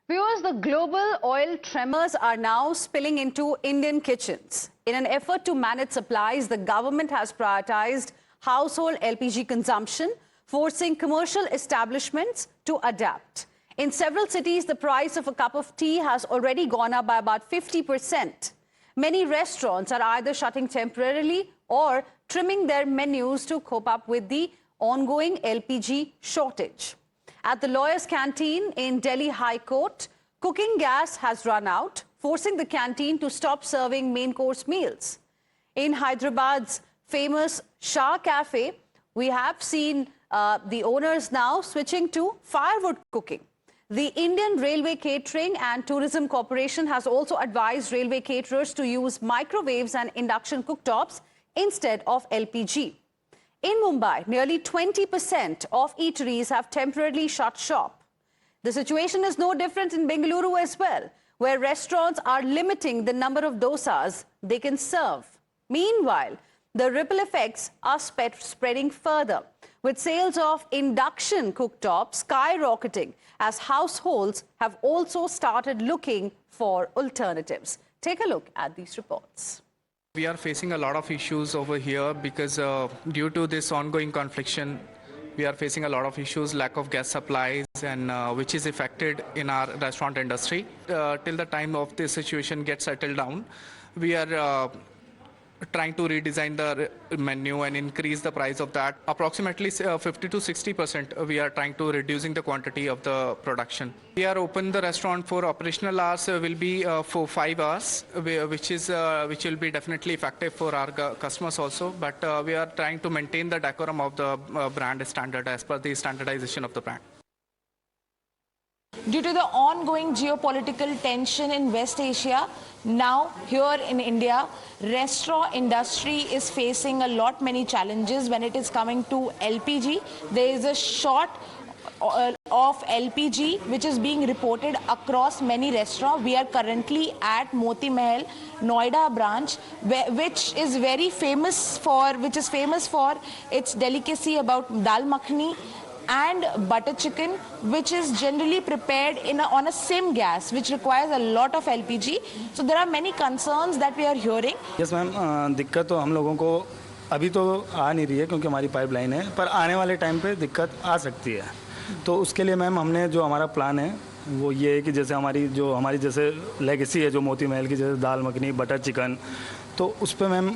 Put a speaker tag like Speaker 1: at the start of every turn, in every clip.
Speaker 1: Viewers, the global oil tremors are now spilling into Indian kitchens. In an effort to manage supplies, the government has prioritized household LPG consumption, forcing commercial establishments to adapt. In several cities, the price of a cup of tea has already gone up by about 50%. Many restaurants are either shutting temporarily or trimming their menus to cope up with the ongoing LPG shortage. At the Lawyers' Canteen in Delhi High Court, cooking gas has run out, forcing the canteen to stop serving main course meals. In Hyderabad's famous Shah Cafe, we have seen the owners now switching to firewood cooking. The Indian Railway Catering and Tourism Corporation has also advised railway caterers to use microwaves and induction cooktops instead of LPG. In Mumbai, nearly 20% of eateries have temporarily shut shop. The situation is no different in Bengaluru as well, where restaurants are limiting the number of dosas they can serve. Meanwhile, the ripple effects are spreading further, with sales of induction cooktops skyrocketing as households have also started looking for alternatives. Take a look at these reports.
Speaker 2: We are facing a lot of issues over here because due to this ongoing conflict, we are facing a lot of issues, lack of gas supplies, and which is affected in our restaurant industry. Till the time of this situation gets settled down, we are trying to redesign the menu and increase the price of that. Approximately 50 to 60% we are trying to reducing the quantity of the production. We are open the restaurant for operational hours will be for 5 hours, which will be definitely effective for our customers also. But we are trying to maintain the decorum of the brand standard as per the standardization of the brand.
Speaker 3: Due to the ongoing geopolitical tension in West Asia, now here in India, restaurant industry is facing a lot many challenges when it is coming to LPG. There is a short of LPG which is being reported across many restaurants. We are currently at Moti Mahal, Noida branch, which is famous for its delicacy about dal makhani and butter chicken, which is generally prepared on a sim gas, which requires a lot of LPG. So there are many concerns that we are hearing.
Speaker 4: Yes, ma'am. दिक्कत तो हम लोगों को अभी तो आ नहीं रही है क्योंकि हमारी पाइपलाइन है, पर आने वाले टाइम पे दिक्कत आ सकती है. तो उसके लिए मैम हमने जो हमारा प्लान है वो ये है कि जैसे हमारी जैसे लेगेसी है जो मोती महल की, जैसे दाल मखनी, बटर चिकन, तो उस पर मैम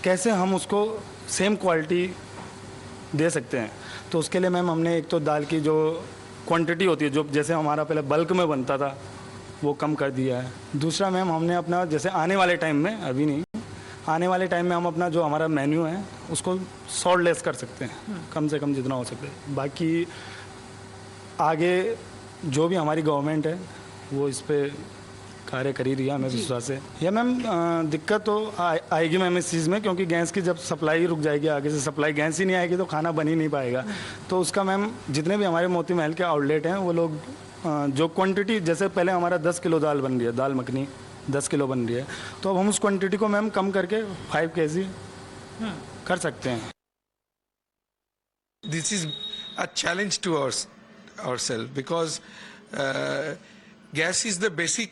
Speaker 4: कैसे हम उसको सेम क्वालिटी दे सकते हैं. तो उसके लिए मैम हमने एक तो दाल की जो क्वांटिटी होती है, जो जैसे हमारा पहले बल्क में बनता था, वो कम कर दिया है. दूसरा मैम हमने अपना जैसे आने वाले टाइम में, अभी नहीं, आने वाले टाइम में हम अपना जो हमारा मेन्यू है उसको सॉल्ट लेस कर सकते हैं, कम से कम जितना हो सके. बाकी आगे जो भी हमारी गवर्नमेंट है वो इस पर कार्य कर ही रही है, हमें विश्वास है. या मैम दिक्कत तो आएगी मैम इस चीज़ में, क्योंकि गैस की जब सप्लाई रुक जाएगी, आगे से सप्लाई गैस ही नहीं आएगी तो खाना बन ही नहीं पाएगा. तो उसका मैम जितने भी हमारे मोती महल के आउटलेट हैं वो लोग जो क्वांटिटी, जैसे पहले हमारा 10 किलो दाल बन रही है, दाल मखनी 10 किलो बन रही है, तो अब हम उस क्वान्टिटी को मैम कम करके 5 kg कर सकते हैं.
Speaker 5: This is a challenge to ourselves because gas is the basic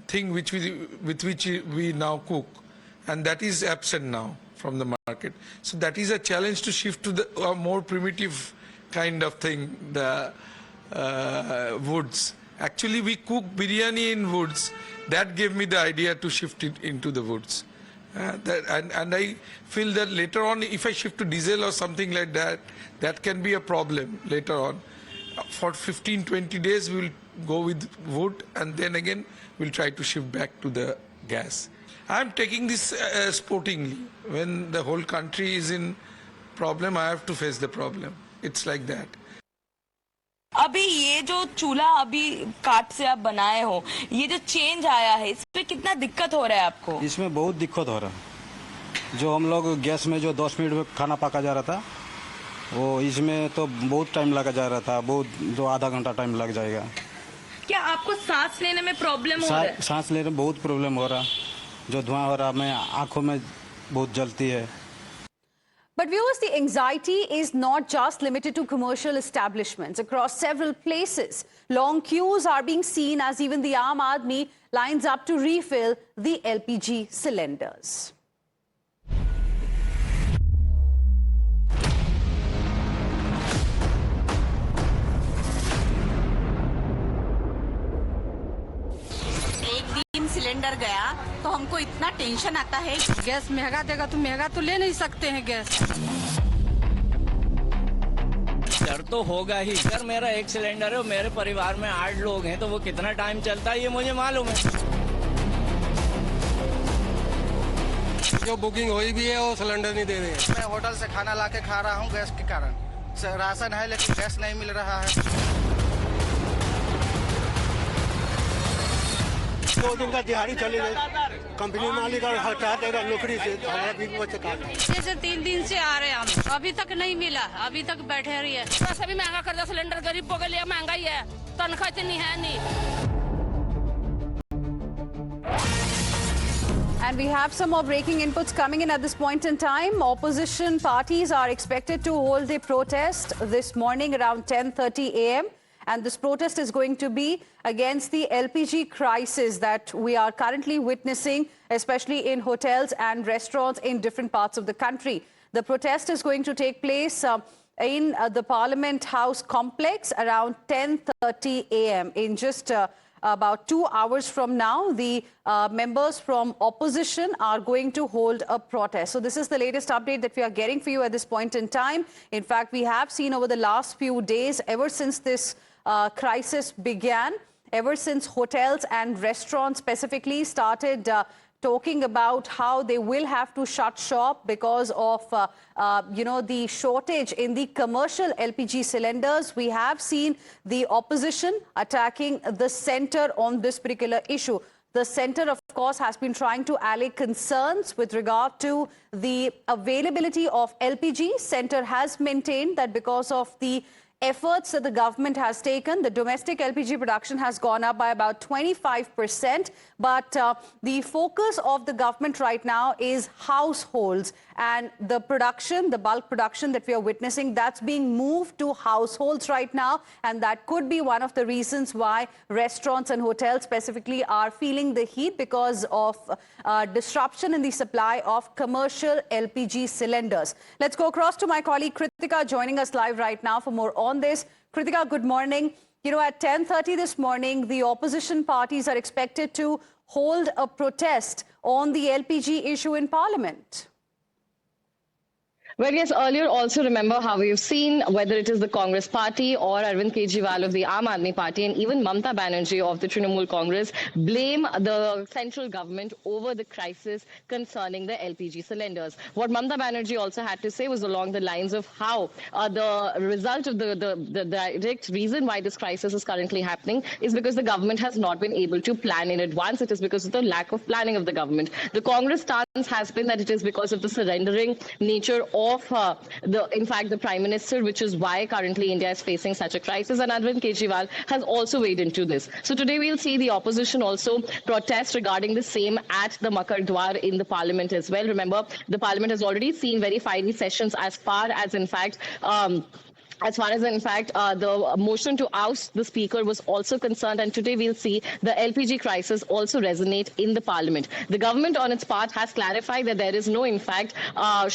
Speaker 5: thing with which we now cook, and that is absent now from the market. So that is a challenge to shift to a more primitive kind of thing, the woods. Actually, we cook biryani in woods. That gave me the idea to shift it into the woods. And I feel that later on, if I shift to diesel or something like that, that can be a problem later on. For 15-20 days, we will go with wood, and then again, we'll try to shift back to the gas. I'm taking this sportingly. When the whole country is in problem, I have to face the problem. It's like that.
Speaker 3: अभी ये जो चूल्हा अभी काठ से आप बनाए हो, ये जो चेंज आया है, इसमें कितना दिक्कत हो रहा है आपको?
Speaker 6: इसमें बहुत दिक्कत हो रहा है. जो हम लोग गैस में जो 10 मिनट में खाना पका जा रहा था, वो इसमें तो बहुत टाइम लगा जा रहा था, बहुत जो आधा घंटा टाइम लग जाएगा.
Speaker 3: क्या आपको सांस लेने में प्रॉब्लम हो रहा है?
Speaker 6: सांस लेने में बहुत प्रॉब्लम हो रहा, जो धुआं हो रहा, मैं आंखों में बहुत जलती है.
Speaker 1: But viewers, the anxiety is not just limited to commercial establishments. Across several places, long queues are being seen as even the Aam Aadmi lines up to refill the LPG cylinders.
Speaker 7: Cylinder गया तो हमको इतना tension आता है।
Speaker 8: Gas महंगा देगा तो महंगा तो ले नहीं सकते हैं गैस।
Speaker 9: डर तो होगा ही। सर मेरा एक सिलेंडर है और मेरे परिवार में 8 लोग हैं तो वो कितना टाइम चलता है ये मुझे मालूम है।
Speaker 10: जो बुकिंग हुई भी है वो सिलेंडर नहीं दे रहे हैं।
Speaker 11: मैं होटल से खाना ला के खा रहा हूँ गैस के कारण। राशन है लेकिन गैस नहीं मिल रहा है।
Speaker 10: 2 दिन का दिहाड़ी चली गई, कंपनी मालिक और हटा देगा नौकरी से, हमारा भी बच्चे काट।
Speaker 8: जैसे 3 दिन से आ रहे हैं हम, अभी तक नहीं मिला, अभी तक बैठे रही है। वैसे भी महंगा कर दिया सिलेंडर, गरीबों के लिए महंगाई है, तनख्वाह इतनी है नहीं।
Speaker 1: And we have some more breaking inputs coming in at this point in time. Opposition parties are expected to hold a protest this morning around 10:30 a.m. And this protest is going to be against the LPG crisis that we are currently witnessing, especially in hotels and restaurants in different parts of the country. The protest is going to take place in the Parliament House complex around 10:30 a.m. In just about 2 hours from now, the members from opposition are going to hold a protest. So this is the latest update that we are getting for you at this point in time. In fact, we have seen over the last few days, ever since this crisis began, ever since hotels and restaurants specifically started talking about how they will have to shut shop because of, the shortage in the commercial LPG cylinders. We have seen the opposition attacking the centre on this particular issue. The centre, of course, has been trying to allay concerns with regard to the availability of LPG. Centre has maintained that because of the efforts that the government has taken, the domestic LPG production has gone up by about 25%. But the focus of the government right now is households, and the production, the bulk production that we are witnessing, that's being moved to households right now. And that could be one of the reasons why restaurants and hotels specifically are feeling the heat, because of disruption in the supply of commercial LPG cylinders. Let's go across to my colleague Kritika, joining us live right now for more on this. Kritika, good morning. You know, at 10:30 this morning, the opposition parties are expected to hold a protest on the LPG issue in Parliament.
Speaker 12: Well, yes, earlier also remember how we've seen whether it is the Congress party or Arvind Kejriwal of the Aam Aadmi party and even Mamata Banerjee of the Trinamool Congress blame the central government over the crisis concerning the LPG cylinders. What Mamata Banerjee also had to say was along the lines of how the result of the direct reason why this crisis is currently happening is because the government has not been able to plan in advance. It is because of the lack of planning of the government. The Congress stance has been that it is because of the surrendering nature of the Prime Minister, which is why currently India is facing such a crisis, and Arvind Kejriwal has also weighed into this. So today we'll see the opposition also protest regarding the same at the Makar Dwar in the Parliament as well. Remember, the Parliament has already seen very fiery sessions as far as the motion to oust the speaker was also concerned, and today we'll see the LPG crisis also resonate in the Parliament. The government on its part has clarified that there is no, in fact,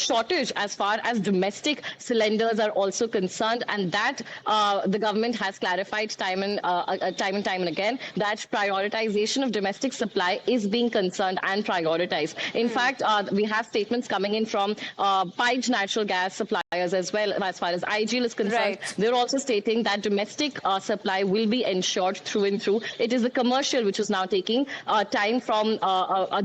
Speaker 12: shortage as far as domestic cylinders are also concerned, and that the government has clarified time and time again that prioritization of domestic supply is being concerned and prioritized. In fact, we have statements coming in from piped natural gas suppliers as well as far as IGL is concerned.
Speaker 1: Right.
Speaker 12: They're also stating that domestic supply will be ensured through and through. It is the commercial which is now taking time from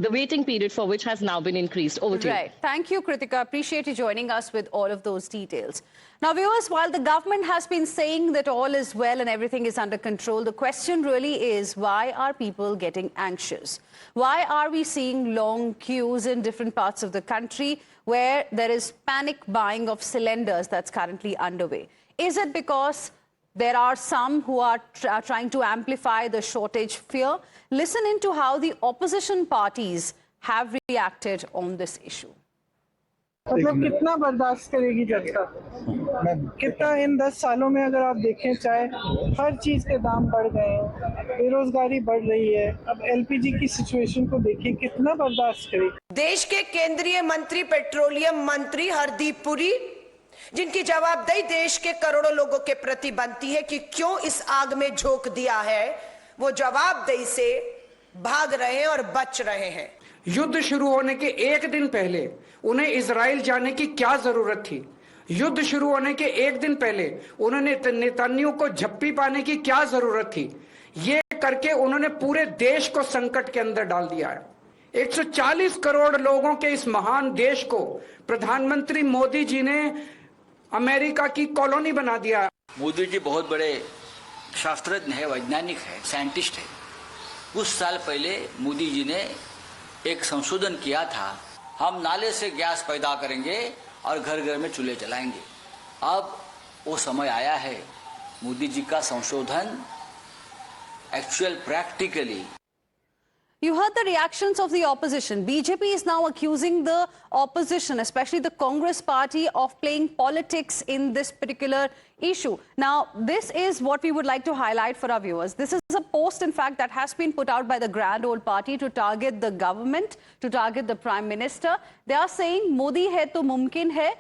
Speaker 12: the waiting period for which has now been increased. Over to you.
Speaker 1: Right. Thank you, Kritika. Appreciate you joining us with all of those details. Now, viewers, while the government has been saying that all is well and everything is under control, the question really is, why are people getting anxious? Why are we seeing long queues in different parts of the country where there is panic buying of cylinders that's currently underway? Is it because there are some who are trying to amplify the shortage fear? Listen into how the opposition parties have reacted on this issue.
Speaker 13: मतलब कितना बर्दाश्त करेगी जनता? कितना इन 10 सालों में अगर आप देखें, चाहे हर चीज के दाम बढ़ गए हैं, बेरोजगारी बढ़ रही है, अब एलपीजी की सिचुएशन को देखिए, कितना बर्दाश्त करेगी?
Speaker 14: देश के केंद्रीय मंत्री, पेट्रोलियम मंत्री हरदीप पुरी, जिनकी जवाबदेही देश के करोड़ों लोगों के प्रति बनती है कि क्यों इस आग में झोंक दिया है, वो जवाबदेही से भाग रहे हैं और बच रहे हैं।
Speaker 15: युद्ध शुरू होने के एक दिन पहले उन्हें इजराइल जाने की क्या जरूरत थी? युद्ध शुरू होने के एक दिन पहले उन्होंने नेतन्याहू को झप्पी पाने की क्या जरूरत थी? ये करके उन्होंने पूरे देश को संकट के अंदर डाल दिया है। 140 करोड़ लोगों के इस महान देश को प्रधानमंत्री मोदी जी ने अमेरिका की कॉलोनी बना दिया।
Speaker 9: मोदी जी बहुत बड़े शास्त्रज्ञ है, वैज्ञानिक है, साइंटिस्ट है। कुछ साल पहले मोदी जी ने एक संशोधन किया था, हम नाले से गैस पैदा करेंगे और घर घर में चूल्हे जलाएंगे। अब वो समय आया है, मोदी जी का संशोधन actual practically.
Speaker 1: You heard the reactions of the opposition. BJP is now accusing the opposition, especially the Congress party, of playing politics in this particular issue. Now, this is what we would like to highlight for our viewers. This is a post, in fact, that has been put out by the Grand Old Party to target the government, to target the Prime Minister. They are saying, Modi hai to mumkin hai.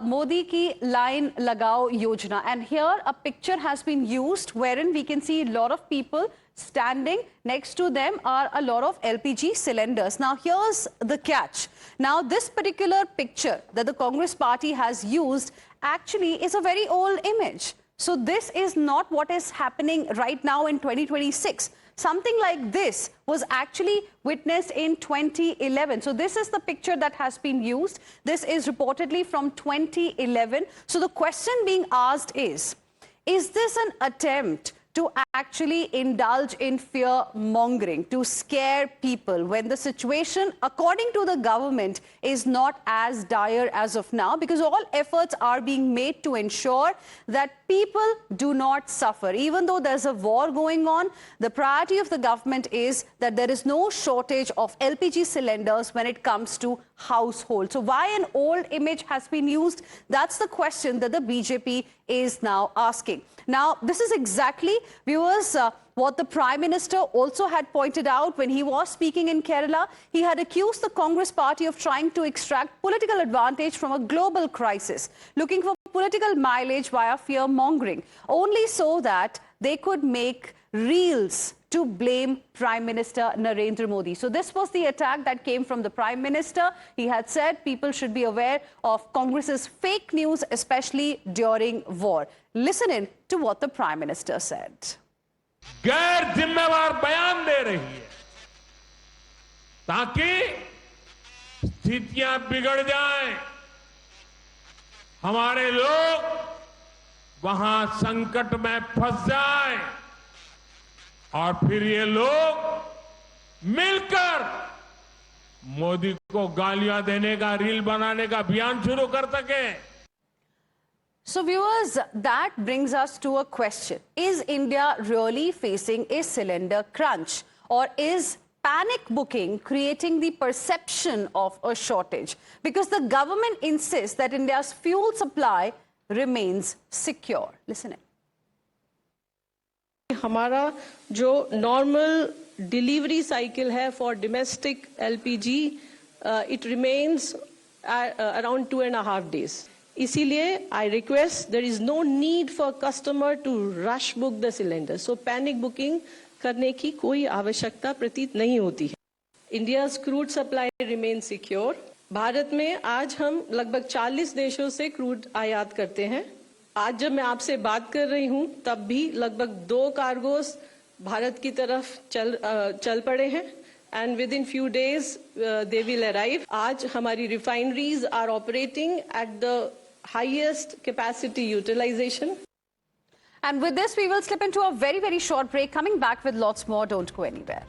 Speaker 1: Modi ki line lagao yojana. And here a picture has been used wherein we can see a lot of people standing. Next to them are a lot of LPG cylinders. Now here's the catch. Now this particular picture that the Congress party has used actually is a very old image. So this is not what is happening right now in 2026. Something like this was actually witnessed in 2011. So this is the picture that has been used. This is reportedly from 2011. So the question being asked is this an attempt to actually indulge in fear mongering, to scare people when the situation, according to the government, is not as dire as of now, because all efforts are being made to ensure that people do not suffer. Even though there's a war going on, the priority of the government is that there is no shortage of LPG cylinders when it comes to households. So why an old image has been used? That's the question that the BJP is now asking. Now, this is exactly, viewers, what the Prime Minister also had pointed out when he was speaking in Kerala. He had accused the Congress party of trying to extract political advantage from a global crisis, looking for political mileage via fear-mongering, only so that they could make reels to blame Prime Minister Narendra Modi. So this was the attack that came from the Prime Minister. He had said people should be aware of Congress's fake news, especially during war. Listen in to what the Prime Minister said.
Speaker 16: गैर जिम्मेवार बयान दे रही है ताकि स्थितियां बिगड़ जाएं, हमारे लोग वहां संकट में फंस जाएं और फिर ये लोग मिलकर मोदी को गालियां देने का, रील बनाने का अभियान शुरू कर सके।
Speaker 1: So viewers, that brings us to a question. Is India really facing a cylinder crunch, or is panic booking creating the perception of a shortage? Because the government insists that India's fuel supply remains secure. Listen in.
Speaker 17: हमारा जो normal delivery cycle है for domestic LPG, it remains around 2.5 days. इसीलिए I request, there is no need for customer to rush book the cylinder. So panic booking करने की कोई आवश्यकता प्रतीत नहीं होती है. India's crude supply remain secure. Bharat में आज हम लगभग 40 देशों से क्रूड आयात करते हैं. आज जब मैं आपसे बात कर रही हूं तब भी लगभग 2 कार्गोस भारत की तरफ चल पड़े हैं, and within few days they will arrive. आज हमारी refineries are operating at the highest capacity utilization.
Speaker 1: And with this, we will slip into a very, very short break. Coming back with lots more. Don't go anywhere.